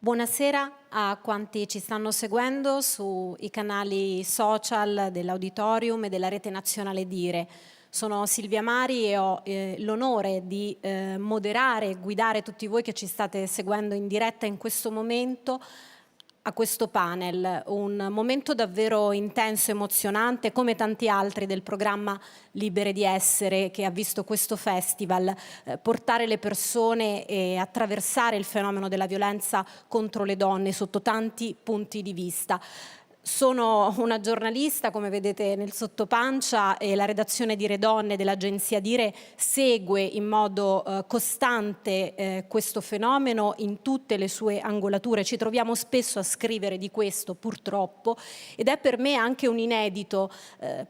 Buonasera a quanti ci stanno seguendo sui canali social dell'Auditorium e della Rete Nazionale Dire. Sono Silvia Mari e ho l'onore di moderare e guidare tutti voi che ci state seguendo in diretta in questo momento a questo panel, un momento davvero intenso, emozionante, come tanti altri del programma Libere di Essere, che ha visto questo festival portare le persone e attraversare il fenomeno della violenza contro le donne sotto tanti punti di vista. Sono una giornalista, come vedete nel sottopancia, e la redazione Dire Donne dell'agenzia Dire segue in modo costante questo fenomeno in tutte le sue angolature. Ci troviamo spesso a scrivere di questo, purtroppo, ed è per me anche un inedito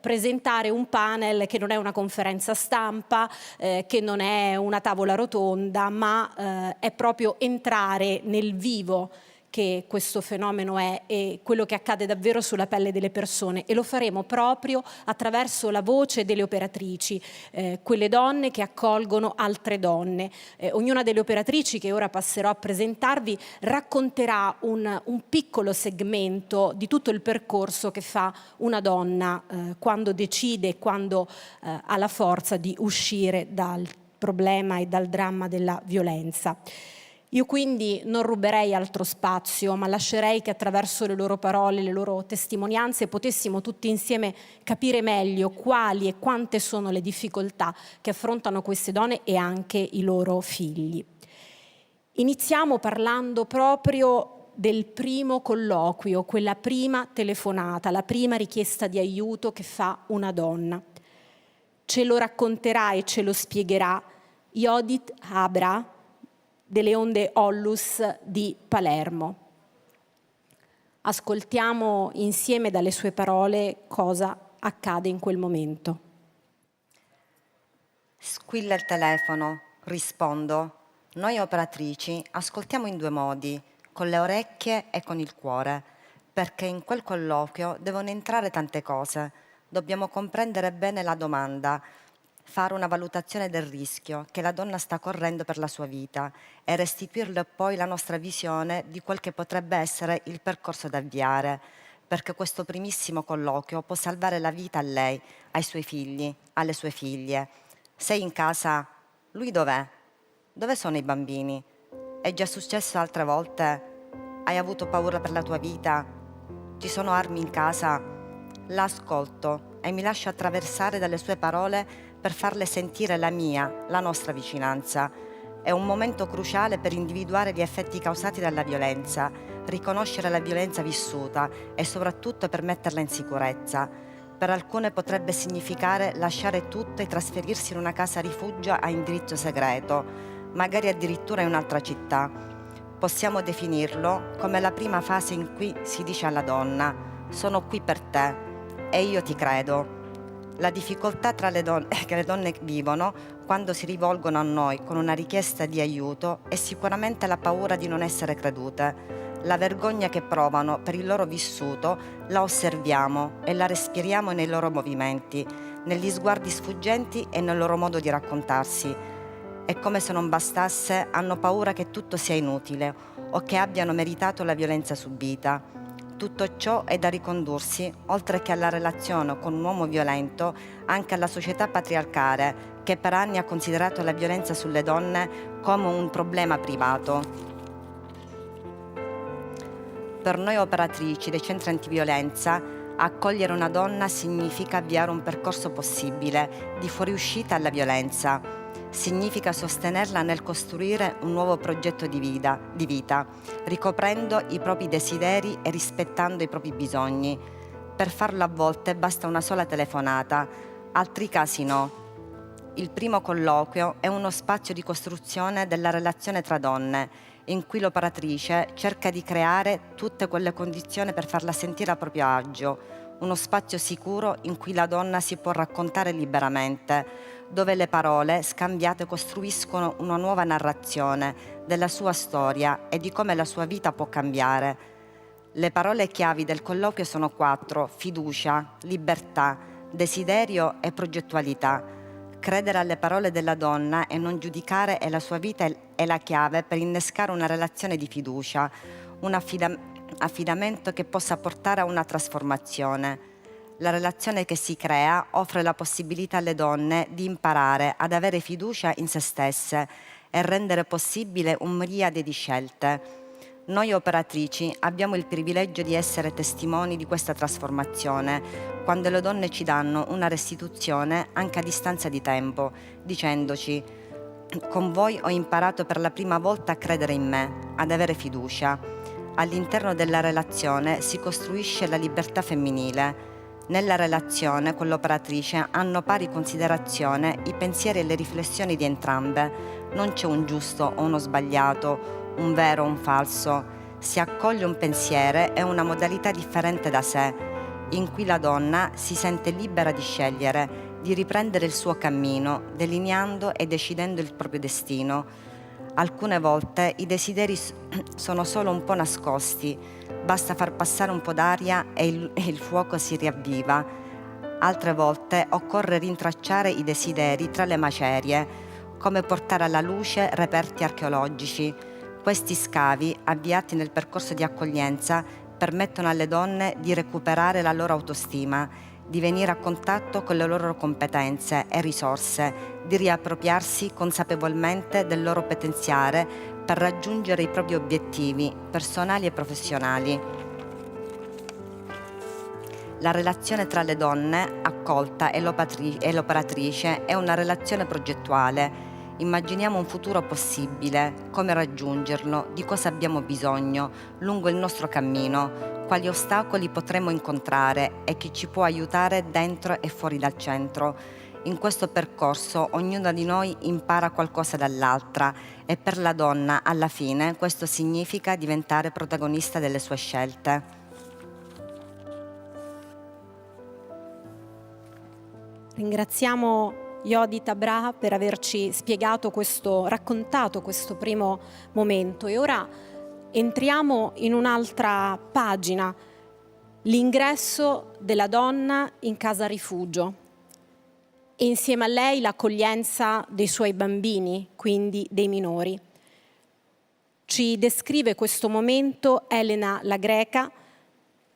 presentare un panel che non è una conferenza stampa, che non è una tavola rotonda, ma è proprio entrare nel vivo che questo fenomeno è e quello che accade davvero sulla pelle delle persone, e lo faremo proprio attraverso la voce delle operatrici, quelle donne che accolgono altre donne. Ognuna delle operatrici, che ora passerò a presentarvi, racconterà un piccolo segmento di tutto il percorso che fa una donna quando decide, quando ha la forza di uscire dal problema e dal dramma della violenza. Io quindi non ruberei altro spazio, ma lascerei che attraverso le loro parole, le loro testimonianze, potessimo tutti insieme capire meglio quali e quante sono le difficoltà che affrontano queste donne e anche i loro figli. Iniziamo parlando proprio del primo colloquio, quella prima telefonata, la prima richiesta di aiuto che fa una donna. Ce lo racconterà e ce lo spiegherà Yodit Abra, delle onde Ollus di Palermo. Ascoltiamo insieme dalle sue parole cosa accade in quel momento. Squilla il telefono, rispondo. Noi operatrici ascoltiamo in due modi, con le orecchie e con il cuore, perché in quel colloquio devono entrare tante cose. Dobbiamo comprendere bene la domanda, fare una valutazione del rischio che la donna sta correndo per la sua vita e restituirle poi la nostra visione di quel che potrebbe essere il percorso da avviare, perché questo primissimo colloquio può salvare la vita a lei, ai suoi figli, alle sue figlie. Sei in casa? Lui dov'è? Dove sono i bambini? È già successo altre volte? Hai avuto paura per la tua vita? Ci sono armi in casa? La ascolto e mi lascio attraversare dalle sue parole per farle sentire la mia, la nostra vicinanza. È un momento cruciale per individuare gli effetti causati dalla violenza, riconoscere la violenza vissuta e soprattutto per metterla in sicurezza. Per alcune potrebbe significare lasciare tutto e trasferirsi in una casa rifugio a indirizzo segreto, magari addirittura in un'altra città. Possiamo definirlo come la prima fase in cui si dice alla donna: sono qui per te e io ti credo. La difficoltà che le donne vivono quando si rivolgono a noi con una richiesta di aiuto è sicuramente la paura di non essere credute. La vergogna che provano per il loro vissuto la osserviamo e la respiriamo nei loro movimenti, negli sguardi sfuggenti e nel loro modo di raccontarsi. E come se non bastasse, hanno paura che tutto sia inutile o che abbiano meritato la violenza subita. Tutto ciò è da ricondursi, oltre che alla relazione con un uomo violento, anche alla società patriarcale, che per anni ha considerato la violenza sulle donne come un problema privato. Per noi operatrici dei centri antiviolenza, accogliere una donna significa avviare un percorso possibile di fuoriuscita alla violenza. Significa sostenerla nel costruire un nuovo progetto di vita, ricoprendo i propri desideri e rispettando i propri bisogni. Per farlo a volte basta una sola telefonata, altri casi no. Il primo colloquio è uno spazio di costruzione della relazione tra donne, in cui l'operatrice cerca di creare tutte quelle condizioni per farla sentire a proprio agio, uno spazio sicuro in cui la donna si può raccontare liberamente, dove le parole scambiate costruiscono una nuova narrazione della sua storia e di come la sua vita può cambiare. Le parole chiavi del colloquio sono 4: fiducia, libertà, desiderio e progettualità. Credere alle parole della donna e non giudicare la sua vita è la chiave per innescare una relazione di fiducia, un affidamento che possa portare a una trasformazione. La relazione che si crea offre la possibilità alle donne di imparare ad avere fiducia in se stesse e rendere possibile un miriade di scelte. Noi operatrici abbiamo il privilegio di essere testimoni di questa trasformazione, quando le donne ci danno una restituzione anche a distanza di tempo, dicendoci: con voi ho imparato per la prima volta a credere in me, ad avere fiducia. All'interno della relazione si costruisce la libertà femminile. Nella relazione con l'operatrice hanno pari considerazione i pensieri e le riflessioni di entrambe. Non c'è un giusto o uno sbagliato, un vero o un falso. Si accoglie un pensiero e una modalità differente da sé, in cui la donna si sente libera di scegliere, di riprendere il suo cammino, delineando e decidendo il proprio destino. Alcune volte i desideri sono solo un po' nascosti, basta far passare un po' d'aria e il fuoco si riavviva. Altre volte occorre rintracciare i desideri tra le macerie, come portare alla luce reperti archeologici. Questi scavi, avviati nel percorso di accoglienza, permettono alle donne di recuperare la loro autostima, di venire a contatto con le loro competenze e risorse, di riappropriarsi consapevolmente del loro potenziale per raggiungere i propri obiettivi personali e professionali. La relazione tra le donne, accolta e l'operatrice è una relazione progettuale. Immaginiamo un futuro possibile, come raggiungerlo, di cosa abbiamo bisogno lungo il nostro cammino, quali ostacoli potremo incontrare e chi ci può aiutare dentro e fuori dal centro. In questo percorso ognuna di noi impara qualcosa dall'altra e per la donna, alla fine, questo significa diventare protagonista delle sue scelte. Ringraziamo Yodit Abraha per averci raccontato questo primo momento, e ora entriamo in un'altra pagina, l'ingresso della donna in casa rifugio e insieme a lei l'accoglienza dei suoi bambini, quindi dei minori. Ci descrive questo momento Elena La Greca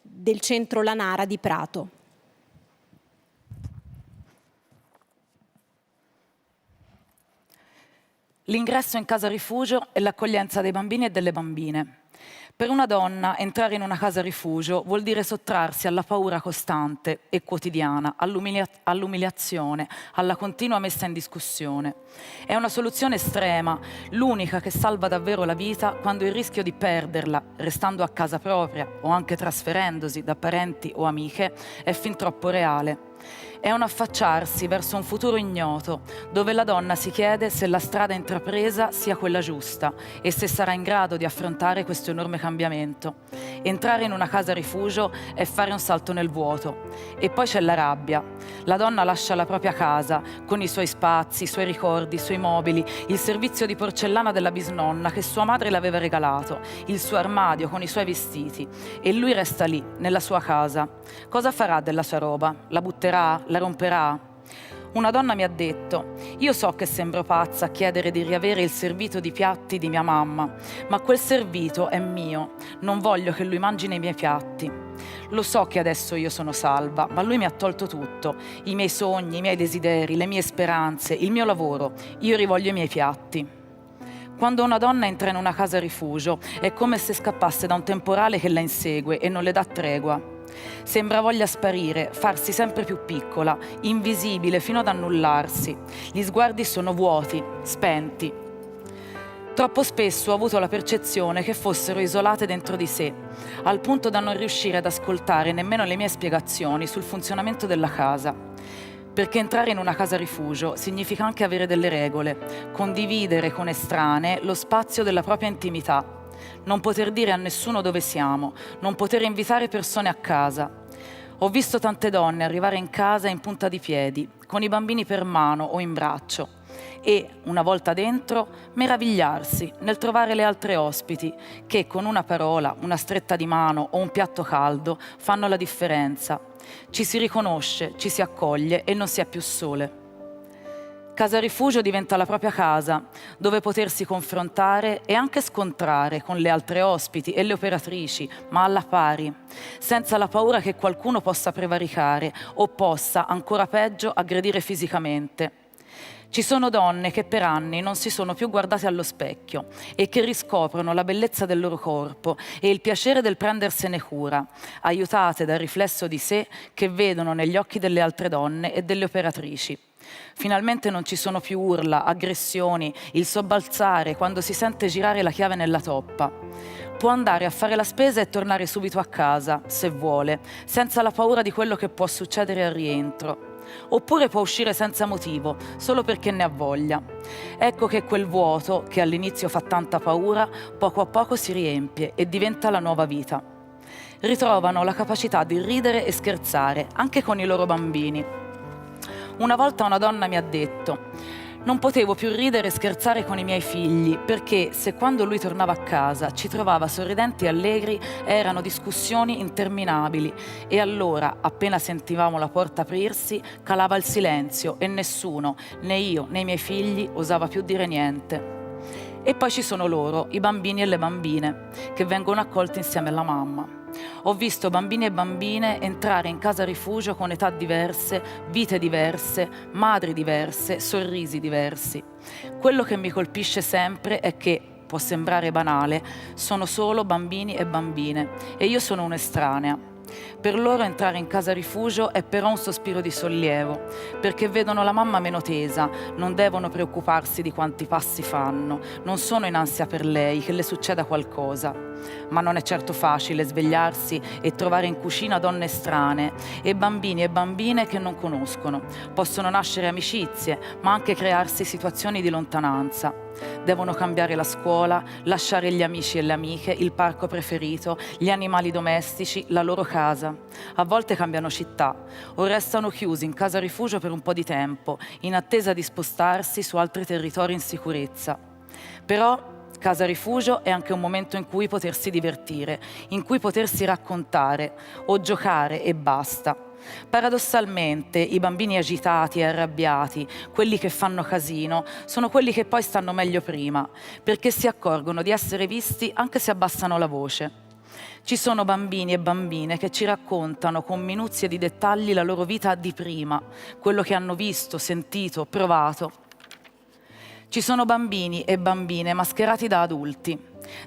del centro Lanara di Prato. L'ingresso in casa rifugio e l'accoglienza dei bambini e delle bambine. Per una donna entrare in una casa rifugio vuol dire sottrarsi alla paura costante e quotidiana, all'umiliazione, alla continua messa in discussione. È una soluzione estrema, l'unica che salva davvero la vita quando il rischio di perderla, restando a casa propria o anche trasferendosi da parenti o amiche, è fin troppo reale. È un affacciarsi verso un futuro ignoto, dove la donna si chiede se la strada intrapresa sia quella giusta e se sarà in grado di affrontare questo enorme cambiamento. Entrare in una casa rifugio è fare un salto nel vuoto. E poi c'è la rabbia. La donna lascia la propria casa, con i suoi spazi, i suoi ricordi, i suoi mobili, il servizio di porcellana della bisnonna che sua madre le aveva regalato, il suo armadio con i suoi vestiti, e lui resta lì, nella sua casa. Cosa farà della sua roba? La butterà? La romperà? Una donna mi ha detto: io so che sembro pazza a chiedere di riavere il servito di piatti di mia mamma, ma quel servito è mio, non voglio che lui mangi nei miei piatti. Lo so che adesso io sono salva, ma lui mi ha tolto tutto, i miei sogni, i miei desideri, le mie speranze, il mio lavoro. Io rivoglio i miei piatti. Quando una donna entra in una casa rifugio è come se scappasse da un temporale che la insegue e non le dà tregua. Sembra voglia sparire, farsi sempre più piccola, invisibile fino ad annullarsi. Gli sguardi sono vuoti, spenti. Troppo spesso ho avuto la percezione che fossero isolate dentro di sé, al punto da non riuscire ad ascoltare nemmeno le mie spiegazioni sul funzionamento della casa. Perché entrare in una casa rifugio significa anche avere delle regole, condividere con estranei lo spazio della propria intimità, non poter dire a nessuno dove siamo, non poter invitare persone a casa. Ho visto tante donne arrivare in casa in punta di piedi, con i bambini per mano o in braccio, e, una volta dentro, meravigliarsi nel trovare le altre ospiti che con una parola, una stretta di mano o un piatto caldo fanno la differenza. Ci si riconosce, ci si accoglie e non si è più sole. Casa Rifugio diventa la propria casa, dove potersi confrontare e anche scontrare con le altre ospiti e le operatrici, ma alla pari, senza la paura che qualcuno possa prevaricare o possa, ancora peggio, aggredire fisicamente. Ci sono donne che per anni non si sono più guardate allo specchio e che riscoprono la bellezza del loro corpo e il piacere del prendersene cura, aiutate dal riflesso di sé che vedono negli occhi delle altre donne e delle operatrici. Finalmente non ci sono più urla, aggressioni, il sobbalzare quando si sente girare la chiave nella toppa. Può andare a fare la spesa e tornare subito a casa, se vuole, senza la paura di quello che può succedere al rientro. Oppure può uscire senza motivo, solo perché ne ha voglia. Ecco che quel vuoto, che all'inizio fa tanta paura, poco a poco si riempie e diventa la nuova vita. Ritrovano la capacità di ridere e scherzare, anche con i loro bambini. Una volta una donna mi ha detto: non potevo più ridere e scherzare con i miei figli, perché se quando lui tornava a casa ci trovava sorridenti e allegri erano discussioni interminabili e allora, appena sentivamo la porta aprirsi, calava il silenzio e nessuno, né io né i miei figli, osava più dire niente. E poi ci sono loro, i bambini e le bambine, che vengono accolti insieme alla mamma. Ho visto bambini e bambine entrare in Casa Rifugio con età diverse, vite diverse, madri diverse, sorrisi diversi. Quello che mi colpisce sempre è che, può sembrare banale, sono solo bambini e bambine e io sono un'estranea. Per loro entrare in Casa Rifugio è però un sospiro di sollievo, perché vedono la mamma meno tesa, non devono preoccuparsi di quanti passi fanno, non sono in ansia per lei, che le succeda qualcosa. Ma non è certo facile svegliarsi e trovare in cucina donne estranee e bambini e bambine che non conoscono. Possono nascere amicizie, ma anche crearsi situazioni di lontananza. Devono cambiare la scuola, lasciare gli amici e le amiche, il parco preferito, gli animali domestici, la loro casa. A volte cambiano città o restano chiusi in Casa Rifugio per un po' di tempo, in attesa di spostarsi su altri territori in sicurezza. Però Casa Rifugio è anche un momento in cui potersi divertire, in cui potersi raccontare o giocare e basta. Paradossalmente, i bambini agitati e arrabbiati, quelli che fanno casino, sono quelli che poi stanno meglio prima, perché si accorgono di essere visti anche se abbassano la voce. Ci sono bambini e bambine che ci raccontano con minuzie di dettagli la loro vita di prima, quello che hanno visto, sentito, provato. Ci sono bambini e bambine mascherati da adulti,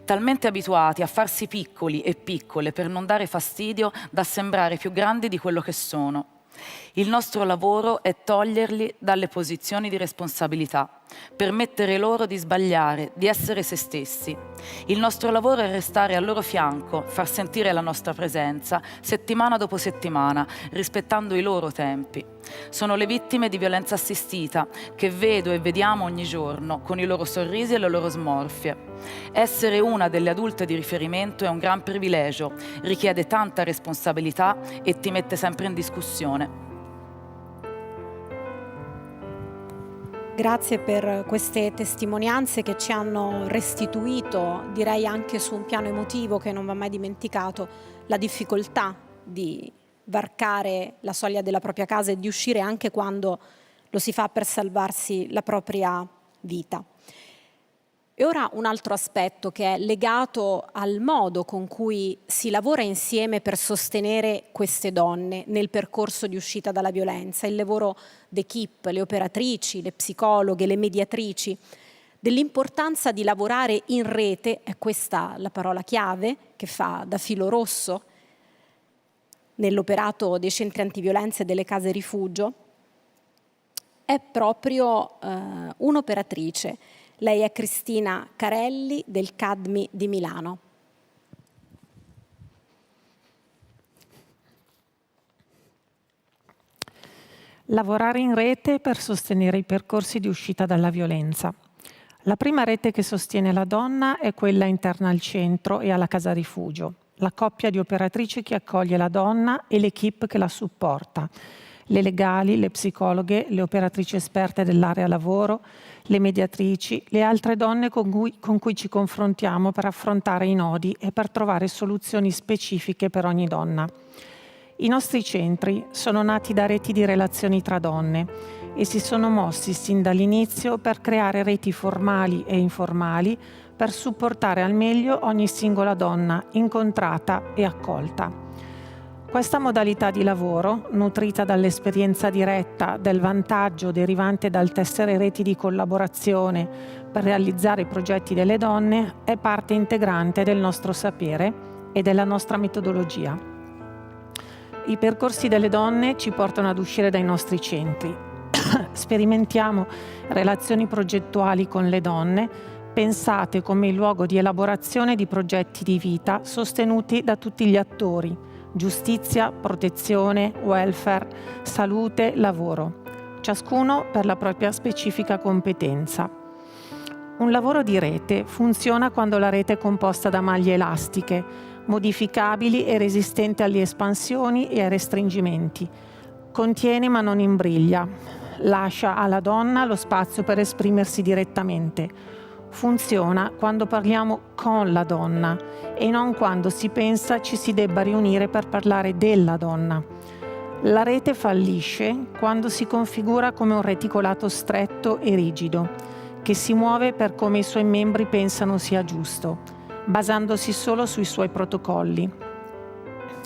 talmente abituati a farsi piccoli e piccole per non dare fastidio da sembrare più grandi di quello che sono. Il nostro lavoro è toglierli dalle posizioni di responsabilità, permettere loro di sbagliare, di essere se stessi. Il nostro lavoro è restare al loro fianco, far sentire la nostra presenza, settimana dopo settimana, rispettando i loro tempi. Sono le vittime di violenza assistita, che vedo e vediamo ogni giorno, con i loro sorrisi e le loro smorfie. Essere una delle adulte di riferimento è un gran privilegio, richiede tanta responsabilità e ti mette sempre in discussione. Grazie per queste testimonianze che ci hanno restituito, direi anche su un piano emotivo che non va mai dimenticato, la difficoltà di varcare la soglia della propria casa e di uscire anche quando lo si fa per salvarsi la propria vita. E ora un altro aspetto che è legato al modo con cui si lavora insieme per sostenere queste donne nel percorso di uscita dalla violenza, il lavoro d'equipe, le operatrici, le psicologhe, le mediatrici, dell'importanza di lavorare in rete, è questa la parola chiave che fa da filo rosso nell'operato dei centri antiviolenza e delle case rifugio, è proprio un'operatrice. Lei è Cristina Carelli del CADMI di Milano. Lavorare in rete per sostenere i percorsi di uscita dalla violenza. La prima rete che sostiene la donna è quella interna al centro e alla casa rifugio, la coppia di operatrici che accoglie la donna e l'equipe che la supporta, le legali, le psicologhe, le operatrici esperte dell'area lavoro, le mediatrici, le altre donne con cui ci confrontiamo per affrontare i nodi e per trovare soluzioni specifiche per ogni donna. I nostri centri sono nati da reti di relazioni tra donne e si sono mossi sin dall'inizio per creare reti formali e informali per supportare al meglio ogni singola donna incontrata e accolta. Questa modalità di lavoro, nutrita dall'esperienza diretta del vantaggio derivante dal tessere reti di collaborazione per realizzare i progetti delle donne, è parte integrante del nostro sapere e della nostra metodologia. I percorsi delle donne ci portano ad uscire dai nostri centri. Sperimentiamo relazioni progettuali con le donne, pensate come il luogo di elaborazione di progetti di vita sostenuti da tutti gli attori: giustizia, protezione, welfare, salute, lavoro, ciascuno per la propria specifica competenza. Un lavoro di rete funziona quando la rete è composta da maglie elastiche, modificabili e resistenti alle espansioni e ai restringimenti. Contiene ma non imbriglia, lascia alla donna lo spazio per esprimersi direttamente. Funziona quando parliamo con la donna e non quando si pensa ci si debba riunire per parlare della donna. La rete fallisce quando si configura come un reticolato stretto e rigido, che si muove per come i suoi membri pensano sia giusto, basandosi solo sui suoi protocolli.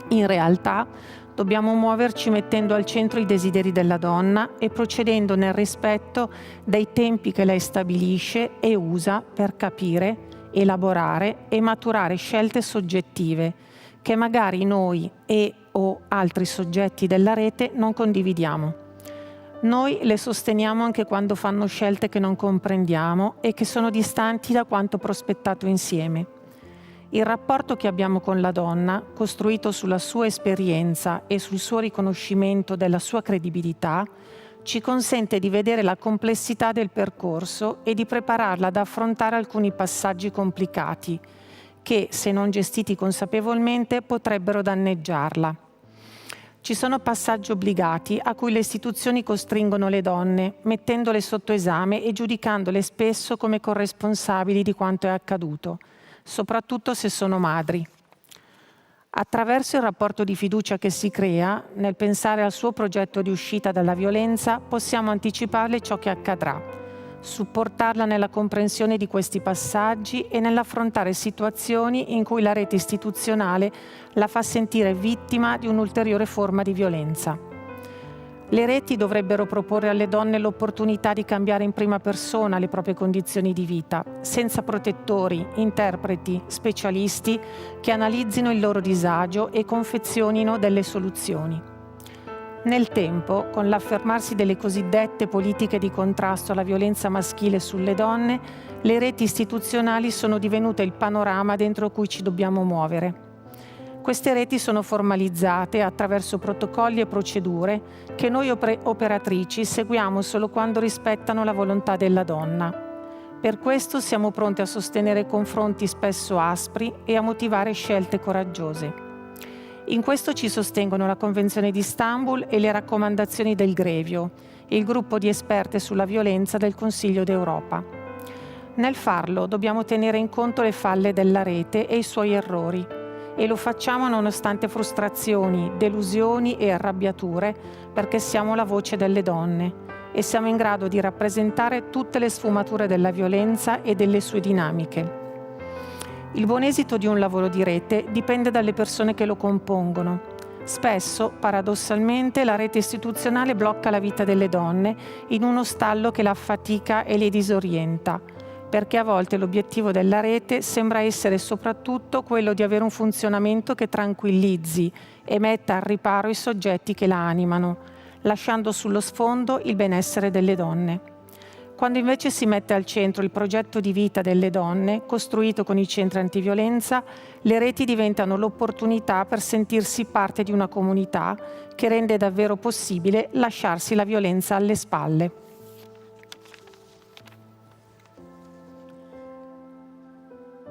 In realtà, dobbiamo muoverci mettendo al centro i desideri della donna e procedendo nel rispetto dei tempi che lei stabilisce e usa per capire, elaborare e maturare scelte soggettive che magari noi o altri soggetti della rete non condividiamo. Noi le sosteniamo anche quando fanno scelte che non comprendiamo e che sono distanti da quanto prospettato insieme. Il rapporto che abbiamo con la donna, costruito sulla sua esperienza e sul suo riconoscimento della sua credibilità, ci consente di vedere la complessità del percorso e di prepararla ad affrontare alcuni passaggi complicati che, se non gestiti consapevolmente, potrebbero danneggiarla. Ci sono passaggi obbligati a cui le istituzioni costringono le donne, mettendole sotto esame e giudicandole spesso come corresponsabili di quanto è accaduto, soprattutto se sono madri. Attraverso il rapporto di fiducia che si crea, nel pensare al suo progetto di uscita dalla violenza, possiamo anticiparle ciò che accadrà, supportarla nella comprensione di questi passaggi e nell'affrontare situazioni in cui la rete istituzionale la fa sentire vittima di un'ulteriore forma di violenza. Le reti dovrebbero proporre alle donne l'opportunità di cambiare in prima persona le proprie condizioni di vita, senza protettori, interpreti, specialisti che analizzino il loro disagio e confezionino delle soluzioni. Nel tempo, con l'affermarsi delle cosiddette politiche di contrasto alla violenza maschile sulle donne, le reti istituzionali sono divenute il panorama dentro cui ci dobbiamo muovere. Queste reti sono formalizzate attraverso protocolli e procedure che noi operatrici seguiamo solo quando rispettano la volontà della donna. Per questo siamo pronte a sostenere confronti spesso aspri e a motivare scelte coraggiose. In questo ci sostengono la Convenzione di Istanbul e le raccomandazioni del Grevio, il gruppo di esperte sulla violenza del Consiglio d'Europa. Nel farlo dobbiamo tenere in conto le falle della rete e i suoi errori, e lo facciamo nonostante frustrazioni, delusioni e arrabbiature, perché siamo la voce delle donne e siamo in grado di rappresentare tutte le sfumature della violenza e delle sue dinamiche. Il buon esito di un lavoro di rete dipende dalle persone che lo compongono. Spesso, paradossalmente, la rete istituzionale blocca la vita delle donne in uno stallo che la affatica e le disorienta, perché a volte l'obiettivo della rete sembra essere soprattutto quello di avere un funzionamento che tranquillizzi e metta al riparo i soggetti che la animano, lasciando sullo sfondo il benessere delle donne. Quando invece si mette al centro il progetto di vita delle donne, costruito con i centri antiviolenza, le reti diventano l'opportunità per sentirsi parte di una comunità che rende davvero possibile lasciarsi la violenza alle spalle.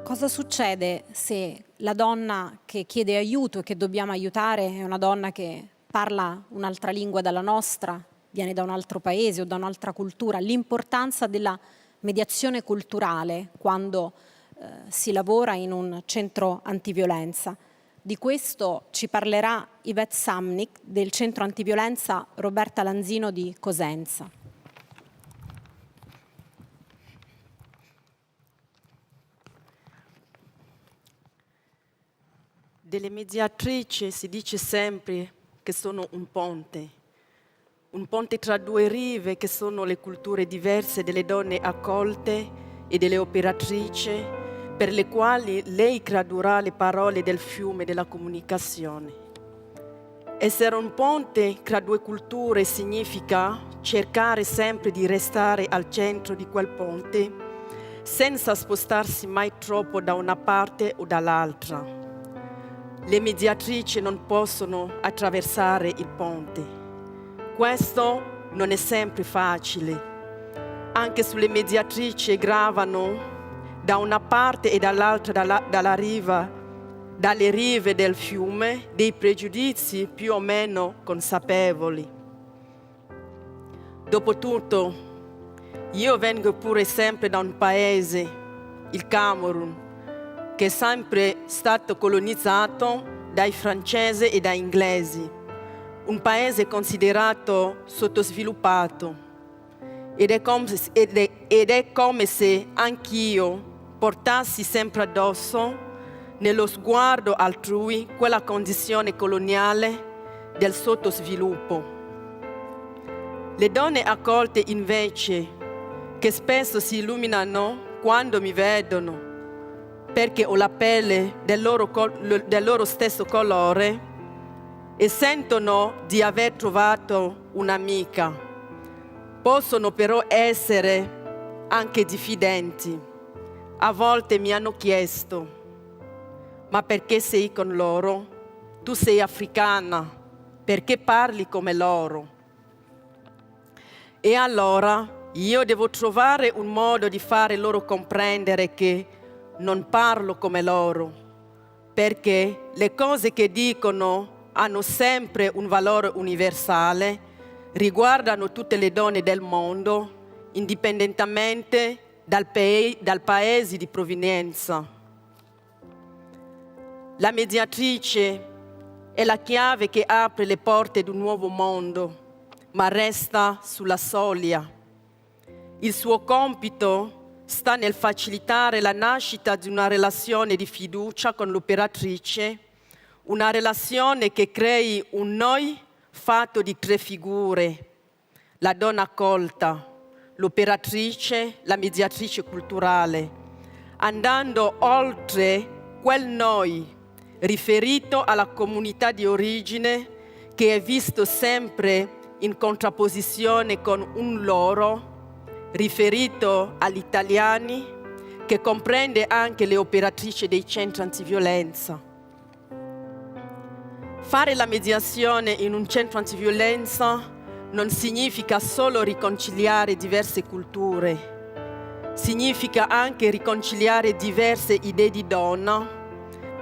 Cosa succede se la donna che chiede aiuto e che dobbiamo aiutare è una donna che parla un'altra lingua dalla nostra, viene da un altro paese o da un'altra cultura? L'importanza della mediazione culturale quando si lavora in un centro antiviolenza. Di questo ci parlerà Yvette Samnik del centro antiviolenza Roberta Lanzino di Cosenza. Delle mediatrici si dice sempre che sono un ponte tra due rive che sono le culture diverse delle donne accolte e delle operatrici, per le quali lei tradurrà le parole del fiume della comunicazione. Essere un ponte tra due culture significa cercare sempre di restare al centro di quel ponte, senza spostarsi mai troppo da una parte o dall'altra. Le mediatrici non possono attraversare il ponte. Questo non è sempre facile. Anche sulle mediatrici gravano da una parte e dall'altra dalle rive del fiume dei pregiudizi più o meno consapevoli. Dopotutto, io vengo pure sempre da un paese, il Camerun, che è sempre stato colonizzato dai francesi e dai inglesi, un paese considerato sottosviluppato, ed è come se anch'io portassi sempre addosso, nello sguardo altrui, quella condizione coloniale del sottosviluppo. Le donne accolte invece, che spesso si illuminano quando mi vedono, perché ho la pelle del loro stesso colore e sentono di aver trovato un'amica, possono però essere anche diffidenti. A volte mi hanno chiesto: ma perché sei con loro? Tu sei africana, perché parli come loro? E allora io devo trovare un modo di fare loro comprendere che non parlo come loro, perché le cose che dicono hanno sempre un valore universale, riguardano tutte le donne del mondo, indipendentemente dal paese di provenienza. La mediatrice è la chiave che apre le porte di un nuovo mondo, ma resta sulla soglia. Il suo compito sta nel facilitare la nascita di una relazione di fiducia con l'operatrice, una relazione che crei un noi fatto di tre figure: la donna accolta, l'operatrice, la mediatrice culturale, andando oltre quel noi riferito alla comunità di origine che è visto sempre in contrapposizione con un loro riferito agli italiani, che comprende anche le operatrici dei centri antiviolenza. Fare la mediazione in un centro antiviolenza non significa solo riconciliare diverse culture, significa anche riconciliare diverse idee di donna,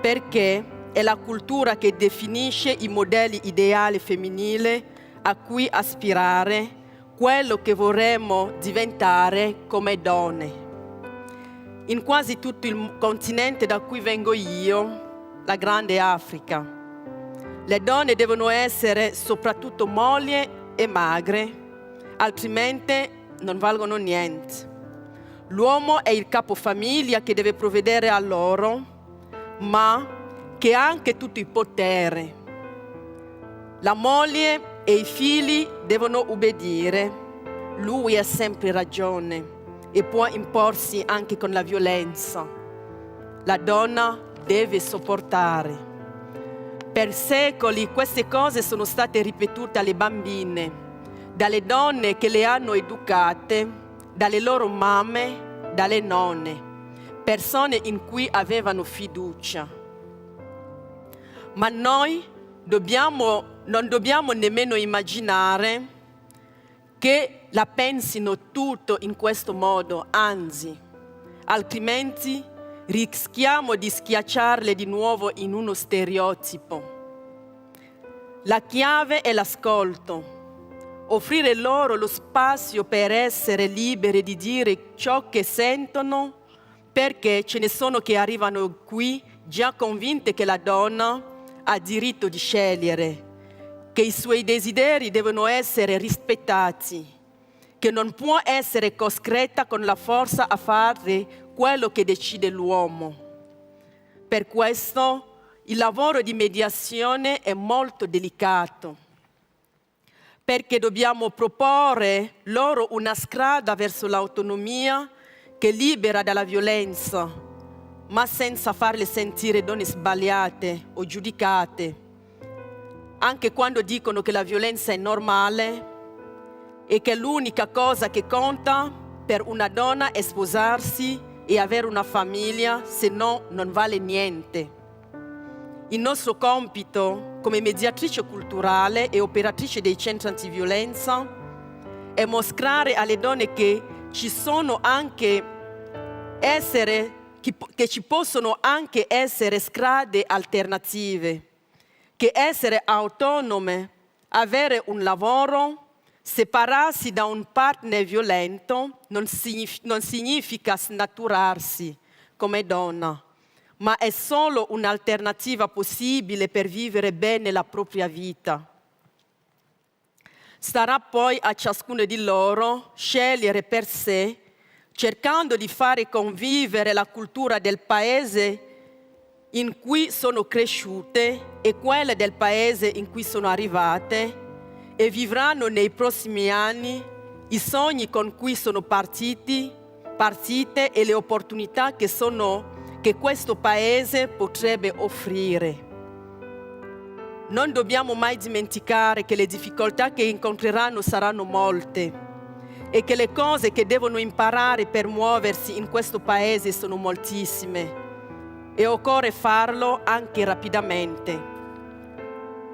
perché è la cultura che definisce i modelli ideali femminili a cui aspirare, quello che vorremmo diventare come donne. In quasi tutto il continente da cui vengo io, la grande Africa, le donne devono essere soprattutto molli e magre, altrimenti non valgono niente. L'uomo è il capofamiglia che deve provvedere a loro, ma che ha anche tutto il potere. La moglie e i figli devono ubbidire. Lui ha sempre ragione e può imporsi anche con la violenza. La donna deve sopportare. Per secoli queste cose sono state ripetute alle bambine, dalle donne che le hanno educate, dalle loro mamme, dalle nonne, persone in cui avevano fiducia. Ma noi non dobbiamo nemmeno immaginare che la pensino tutto in questo modo, anzi, altrimenti rischiamo di schiacciarle di nuovo in uno stereotipo. La chiave è l'ascolto. Offrire loro lo spazio per essere libere di dire ciò che sentono, perché ce ne sono che arrivano qui già convinte che la donna ha diritto di scegliere, che i suoi desideri devono essere rispettati, che non può essere costretta con la forza a fare quello che decide l'uomo. Per questo il lavoro di mediazione è molto delicato, perché dobbiamo proporre loro una strada verso l'autonomia che libera dalla violenza, ma senza farle sentire donne sbagliate o giudicate, anche quando dicono che la violenza è normale e che l'unica cosa che conta per una donna è sposarsi e avere una famiglia, se no non vale niente. Il nostro compito come mediatrice culturale e operatrice dei centri antiviolenza è mostrare alle donne che ci sono anche che ci possono anche essere strade alternative, che essere autonome, avere un lavoro, separarsi da un partner violento non significa snaturarsi come donna, ma è solo un'alternativa possibile per vivere bene la propria vita. Starà poi a ciascuno di loro scegliere per sé, cercando di fare convivere la cultura del paese in cui sono cresciute e quella del paese in cui sono arrivate, e vivranno nei prossimi anni i sogni con cui sono partite e le opportunità che questo paese potrebbe offrire. Non dobbiamo mai dimenticare che le difficoltà che incontreranno saranno molte e che le cose che devono imparare per muoversi in questo paese sono moltissime e occorre farlo anche rapidamente.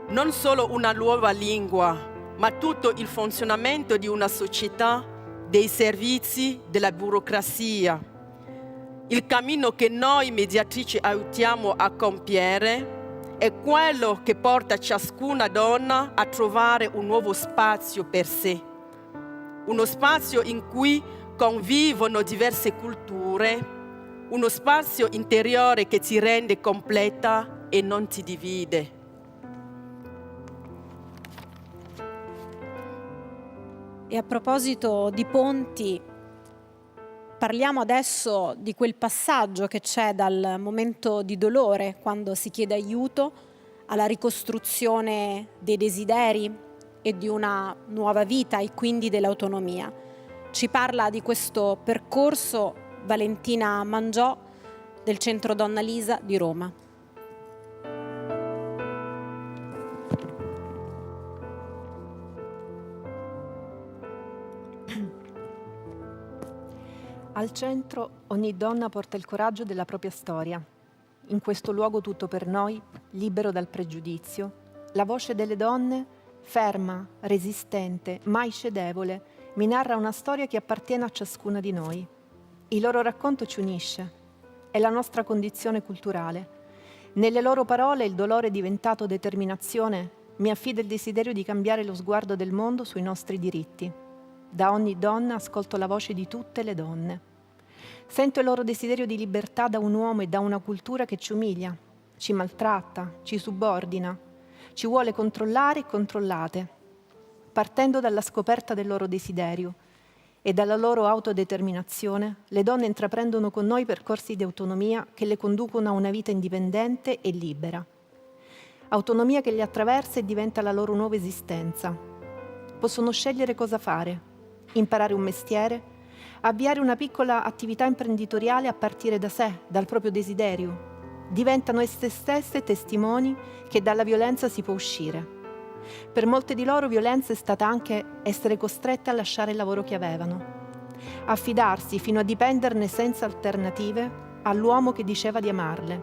Non solo una nuova lingua, ma tutto il funzionamento di una società, dei servizi, della burocrazia. Il cammino che noi mediatrici aiutiamo a compiere è quello che porta ciascuna donna a trovare un nuovo spazio per sé, uno spazio in cui convivono diverse culture, uno spazio interiore che ti rende completa e non ti divide. E a proposito di ponti, parliamo adesso di quel passaggio che c'è dal momento di dolore, quando si chiede aiuto, alla ricostruzione dei desideri e di una nuova vita e quindi dell'autonomia. Ci parla di questo percorso Valentina Mangiò del Centro Donna Lisa di Roma. Al centro ogni donna porta il coraggio della propria storia. In questo luogo tutto per noi, libero dal pregiudizio, la voce delle donne, ferma, resistente, mai cedevole, mi narra una storia che appartiene a ciascuna di noi. Il loro racconto ci unisce, è la nostra condizione culturale. Nelle loro parole il dolore è diventato determinazione, mi affida il desiderio di cambiare lo sguardo del mondo sui nostri diritti. Da ogni donna ascolto la voce di tutte le donne. Sento il loro desiderio di libertà da un uomo e da una cultura che ci umilia, ci maltratta, ci subordina, ci vuole controllare e controllate. Partendo dalla scoperta del loro desiderio e dalla loro autodeterminazione, le donne intraprendono con noi percorsi di autonomia che le conducono a una vita indipendente e libera. Autonomia che li attraversa e diventa la loro nuova esistenza. Possono scegliere cosa fare, imparare un mestiere, avviare una piccola attività imprenditoriale a partire da sé, dal proprio desiderio. Diventano esse stesse testimoni che dalla violenza si può uscire. Per molte di loro violenza è stata anche essere costrette a lasciare il lavoro che avevano, affidarsi fino a dipenderne senza alternative all'uomo che diceva di amarle,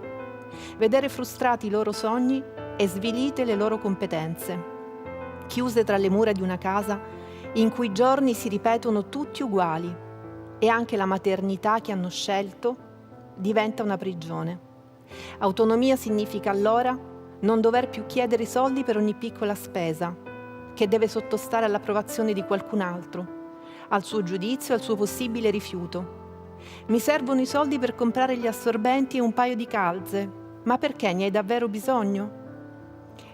vedere frustrati i loro sogni e svilite le loro competenze, chiuse tra le mura di una casa in cui i giorni si ripetono tutti uguali e anche la maternità che hanno scelto diventa una prigione. Autonomia significa allora non dover più chiedere i soldi per ogni piccola spesa, che deve sottostare all'approvazione di qualcun altro, al suo giudizio e al suo possibile rifiuto. Mi servono i soldi per comprare gli assorbenti e un paio di calze, ma perché ne hai davvero bisogno?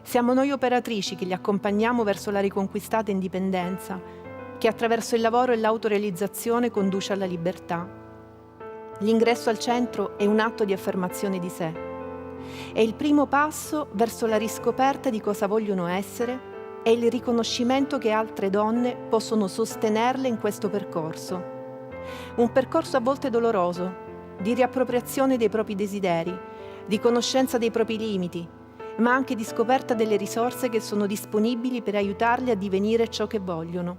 Siamo noi operatrici che li accompagniamo verso la riconquistata indipendenza, che attraverso il lavoro e l'autorealizzazione conduce alla libertà. L'ingresso al centro è un atto di affermazione di sé. È il primo passo verso la riscoperta di cosa vogliono essere e il riconoscimento che altre donne possono sostenerle in questo percorso. Un percorso a volte doloroso, di riappropriazione dei propri desideri, di conoscenza dei propri limiti, ma anche di scoperta delle risorse che sono disponibili per aiutarle a divenire ciò che vogliono.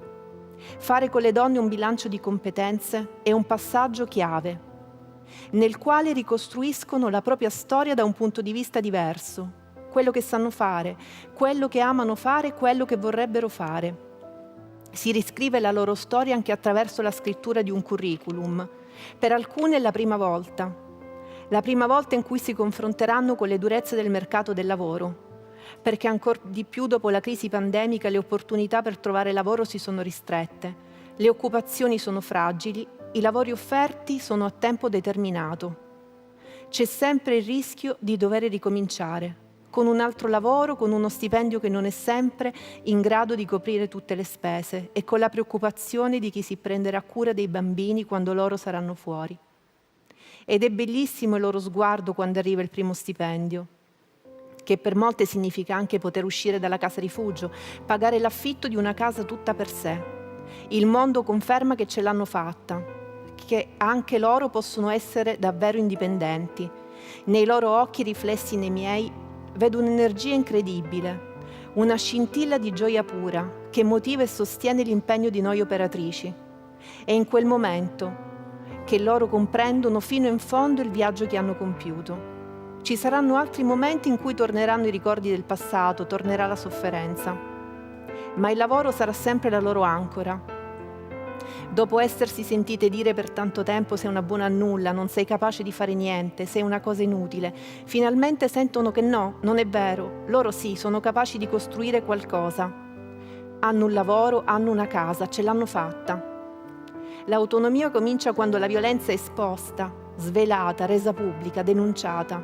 Fare con le donne un bilancio di competenze è un passaggio chiave, nel quale ricostruiscono la propria storia da un punto di vista diverso, quello che sanno fare, quello che amano fare, quello che vorrebbero fare. Si riscrive la loro storia anche attraverso la scrittura di un curriculum. Per alcune è la prima volta in cui si confronteranno con le durezze del mercato del lavoro, perché ancor di più dopo la crisi pandemica le opportunità per trovare lavoro si sono ristrette, le occupazioni sono fragili, i lavori offerti sono a tempo determinato. C'è sempre il rischio di dover ricominciare, con un altro lavoro, con uno stipendio che non è sempre in grado di coprire tutte le spese e con la preoccupazione di chi si prenderà cura dei bambini quando loro saranno fuori. Ed è bellissimo il loro sguardo quando arriva il primo stipendio, che per molte significa anche poter uscire dalla casa rifugio, pagare l'affitto di una casa tutta per sé. Il mondo conferma che ce l'hanno fatta, che anche loro possono essere davvero indipendenti. Nei loro occhi riflessi nei miei vedo un'energia incredibile, una scintilla di gioia pura che motiva e sostiene l'impegno di noi operatrici. È in quel momento che loro comprendono fino in fondo il viaggio che hanno compiuto. Ci saranno altri momenti in cui torneranno i ricordi del passato, tornerà la sofferenza, ma il lavoro sarà sempre la loro ancora. Dopo essersi sentite dire per tanto tempo sei una buona a nulla, non sei capace di fare niente, sei una cosa inutile, finalmente sentono che no, non è vero, loro sì, sono capaci di costruire qualcosa. Hanno un lavoro, hanno una casa, ce l'hanno fatta. L'autonomia comincia quando la violenza è esposta, svelata, resa pubblica, denunciata.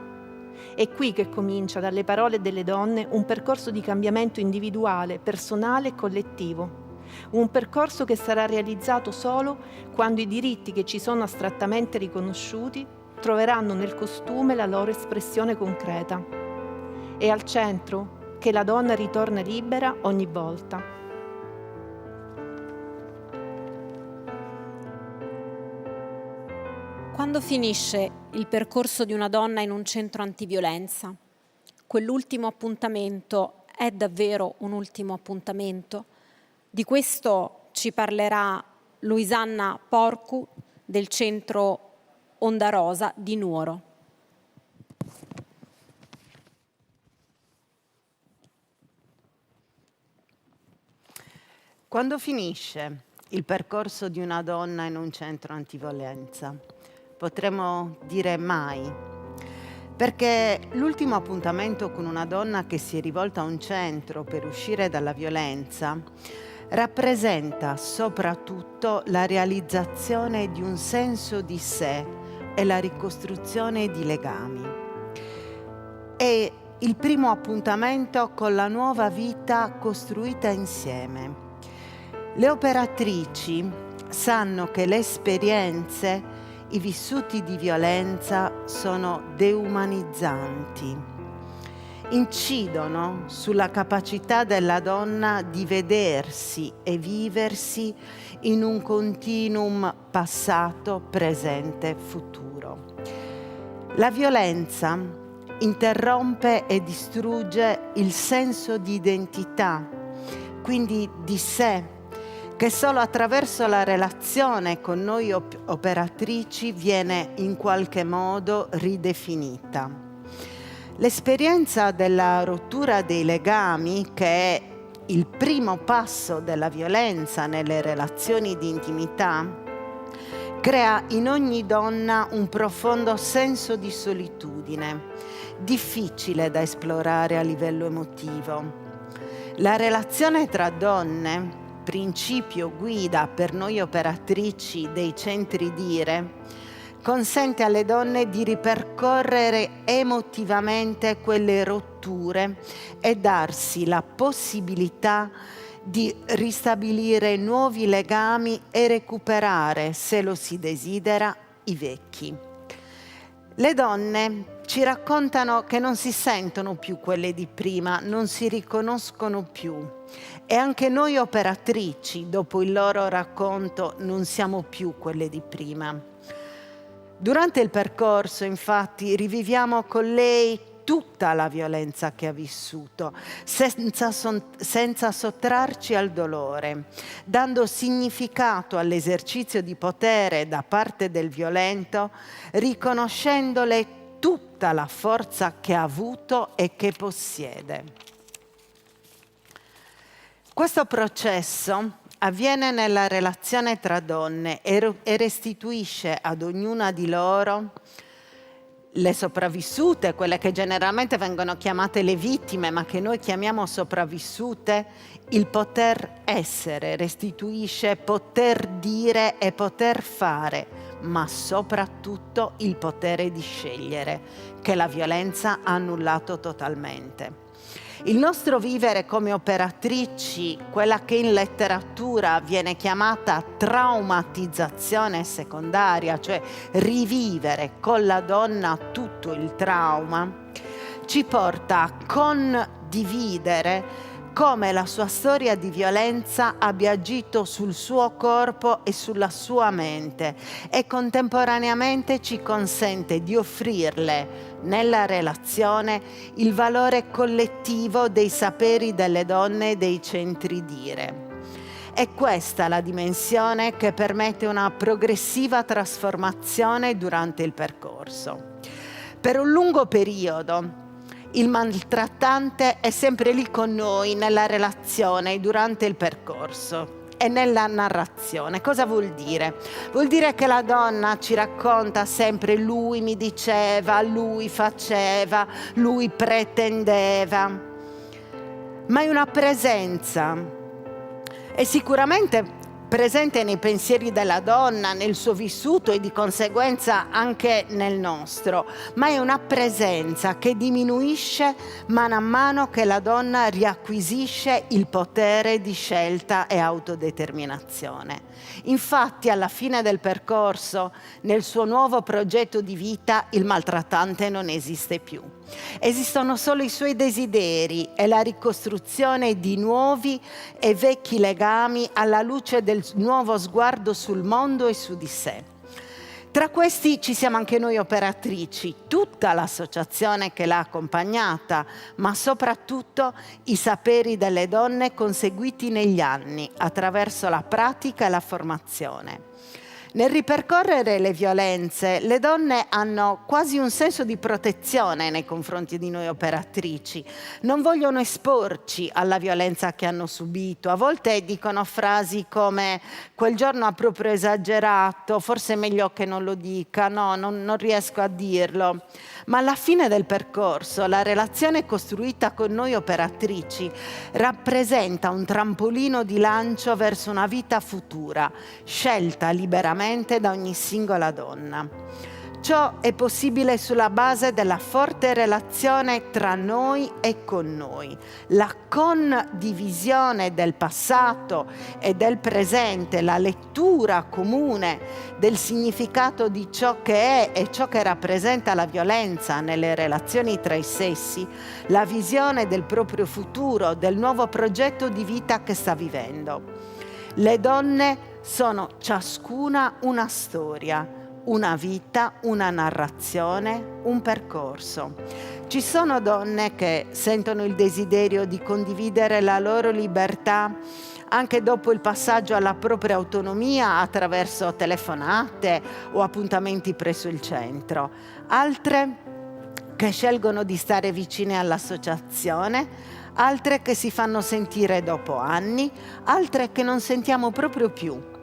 È qui che comincia, dalle parole delle donne, un percorso di cambiamento individuale, personale e collettivo. Un percorso che sarà realizzato solo quando i diritti che ci sono astrattamente riconosciuti troveranno nel costume la loro espressione concreta. È al centro che la donna ritorna libera ogni volta. Quando finisce il percorso di una donna in un centro antiviolenza? Quell'ultimo appuntamento è davvero un ultimo appuntamento? Di questo ci parlerà Luisanna Porcu del centro Onda Rosa di Nuoro. Quando finisce il percorso di una donna in un centro antiviolenza? Potremmo dire mai, perché l'ultimo appuntamento con una donna che si è rivolta a un centro per uscire dalla violenza rappresenta soprattutto la realizzazione di un senso di sé e la ricostruzione di legami. È il primo appuntamento con la nuova vita costruita insieme. Le operatrici sanno che le esperienze, i vissuti di violenza sono deumanizzanti. Incidono sulla capacità della donna di vedersi e viversi in un continuum passato, presente, futuro. La violenza interrompe e distrugge il senso di identità, quindi di sé, che solo attraverso la relazione con noi operatrici viene in qualche modo ridefinita. L'esperienza della rottura dei legami, che è il primo passo della violenza nelle relazioni di intimità, crea in ogni donna un profondo senso di solitudine, difficile da esplorare a livello emotivo. La relazione tra donne, principio guida per noi operatrici dei centri dire, consente alle donne di ripercorrere emotivamente quelle rotture e darsi la possibilità di ristabilire nuovi legami e recuperare, se lo si desidera, i vecchi. Le donne ci raccontano che non si sentono più quelle di prima, non si riconoscono più. E anche noi operatrici, dopo il loro racconto, non siamo più quelle di prima. Durante il percorso, infatti, riviviamo con lei tutta la violenza che ha vissuto, senza sottrarci al dolore, dando significato all'esercizio di potere da parte del violento, riconoscendole tutta la forza che ha avuto e che possiede. Questo processo avviene nella relazione tra donne e restituisce ad ognuna di loro, le sopravvissute, quelle che generalmente vengono chiamate le vittime, ma che noi chiamiamo sopravvissute, il poter essere, restituisce poter dire e poter fare, ma soprattutto il potere di scegliere, che la violenza ha annullato totalmente. Il nostro vivere come operatrici, quella che in letteratura viene chiamata traumatizzazione secondaria, cioè rivivere con la donna tutto il trauma, ci porta a condividere come la sua storia di violenza abbia agito sul suo corpo e sulla sua mente e contemporaneamente ci consente di offrirle nella relazione il valore collettivo dei saperi delle donne e dei centri dire. È questa la dimensione che permette una progressiva trasformazione durante il percorso. Per un lungo periodo il maltrattante è sempre lì con noi nella relazione durante il percorso e nella narrazione. Cosa vuol dire? Vuol dire che la donna ci racconta sempre: lui mi diceva, lui faceva, lui pretendeva. Ma è una presenza, è sicuramente presente nei pensieri della donna, nel suo vissuto e di conseguenza anche nel nostro, ma è una presenza che diminuisce mano a mano che la donna riacquisisce il potere di scelta e autodeterminazione. Infatti, alla fine del percorso, nel suo nuovo progetto di vita, il maltrattante non esiste più. Esistono solo i suoi desideri e la ricostruzione di nuovi e vecchi legami alla luce del nuovo sguardo sul mondo e su di sé. Tra questi ci siamo anche noi operatrici, tutta l'associazione che l'ha accompagnata, ma soprattutto i saperi delle donne conseguiti negli anni attraverso la pratica e la formazione. Nel ripercorrere le violenze, le donne hanno quasi un senso di protezione nei confronti di noi operatrici. Non vogliono esporci alla violenza che hanno subito. A volte dicono frasi come: quel giorno ha proprio esagerato, forse è meglio che non lo dica, no, non riesco a dirlo. Ma alla fine del percorso, la relazione costruita con noi operatrici rappresenta un trampolino di lancio verso una vita futura, scelta liberamente da ogni singola donna. Ciò è possibile sulla base della forte relazione tra noi e con noi, la condivisione del passato e del presente, la lettura comune del significato di ciò che è e ciò che rappresenta la violenza nelle relazioni tra i sessi, la visione del proprio futuro, del nuovo progetto di vita che sta vivendo. Le donne sono ciascuna una storia, una vita, una narrazione, un percorso. Ci sono donne che sentono il desiderio di condividere la loro libertà anche dopo il passaggio alla propria autonomia attraverso telefonate o appuntamenti presso il centro. Altre che scelgono di stare vicine all'associazione, altre che si fanno sentire dopo anni, altre che non sentiamo proprio più.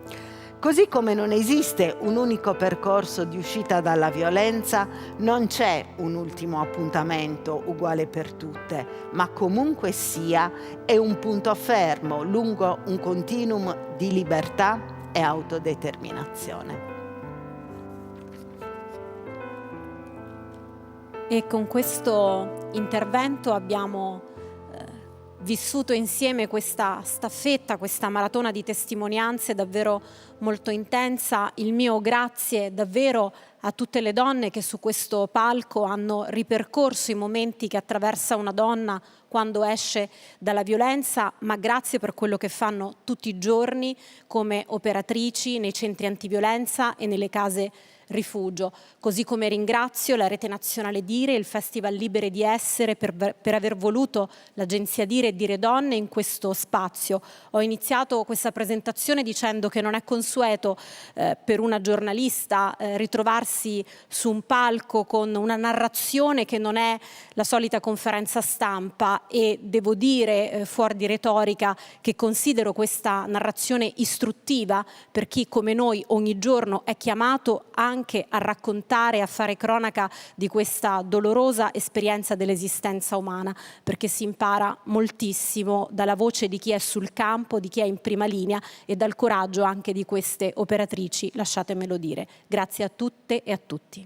Così come non esiste un unico percorso di uscita dalla violenza, non c'è un ultimo appuntamento uguale per tutte, ma comunque sia è un punto fermo lungo un continuum di libertà e autodeterminazione. E con questo intervento abbiamo vissuto insieme questa staffetta, questa maratona di testimonianze davvero molto intensa. Il mio grazie davvero a tutte le donne che su questo palco hanno ripercorso i momenti che attraversa una donna quando esce dalla violenza, ma grazie per quello che fanno tutti i giorni come operatrici nei centri antiviolenza e nelle case rifugio. Così come ringrazio la Rete Nazionale Dire e il Festival Libere di Essere per aver voluto l'Agenzia Dire e Dire Donne in questo spazio. Ho iniziato questa presentazione dicendo che non è consueto per una giornalista ritrovarsi su un palco con una narrazione che non è la solita conferenza stampa, e devo dire fuori di retorica che considero questa narrazione istruttiva per chi come noi ogni giorno è chiamato anche a raccontare, a fare cronaca di questa dolorosa esperienza dell'esistenza umana, perché si impara moltissimo dalla voce di chi è sul campo, di chi è in prima linea e dal coraggio anche di queste operatrici, lasciatemelo dire. Grazie a tutte e a tutti.